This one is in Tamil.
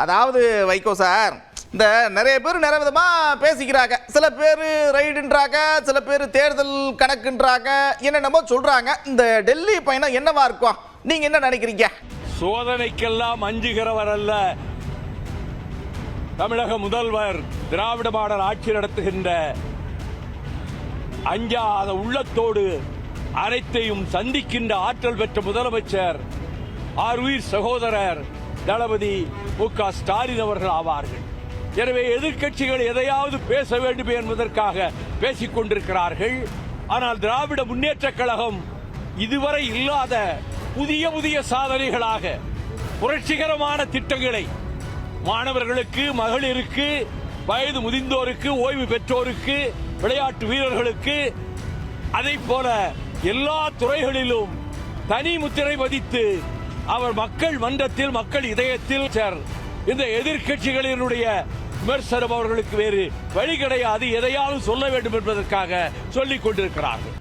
அதாவது வைகோ சார், இந்த நிறைய பேர் நிறைய விதமாக பேசிக்கிறாங்க. சில பேர் ரைடுன்றாங்க, சில பேர் தேர்தல் கணக்குன்றாங்க, என்னென்னமோ சொல்கிறாங்க. இந்த டெல்லி பயணம் என்னவா இருக்கும், நீங்கள் என்ன நினைக்கிறீங்க? சோதனைக்கெல்லாம் அஞ்சுகிறவர் அல்ல தமிழக முதல்வர். திராவிட மாடல் ஆட்சி நடத்துகின்ற அஞ்சாத உள்ளத்தோடு அனைத்தையும் சந்திக்கின்ற ஆற்றல் பெற்ற முதலமைச்சர் ஆருயிர் சகோதரர் தளபதி மு.க. ஸ்டாலின் அவர்கள் ஆவார்கள். எனவே எதிர்க்கட்சிகள் எதையாவது பேச வேண்டும் என்பதற்காக பேசிக் கொண்டிருக்கிறார்கள். ஆனால் திராவிட முன்னேற்ற கழகம் இதுவரை இல்லாத புதிய புதிய சாதனைகளாக புரட்சிகரமான திட்டங்களை மாணவர்களுக்கு, மகளிருக்கு, வயது முதிர்ந்தோருக்கு, ஓய்வு பெற்றோருக்கு, விளையாட்டு வீரர்களுக்கு, அதை போல எல்லா துறைகளிலும் தனி முத்திரை பதித்து அவர் மக்கள் மன்றத்தில், மக்கள் இதயத்தில் இந்த எதிர்க்கட்சிகளினுடைய விமர்சனம் அவர்களுக்கு வேறு வழி கிடையாது. எதையாவது சொல்ல வேண்டும் என்பதற்காக சொல்லிக் கொண்டிருக்கிறார்கள்.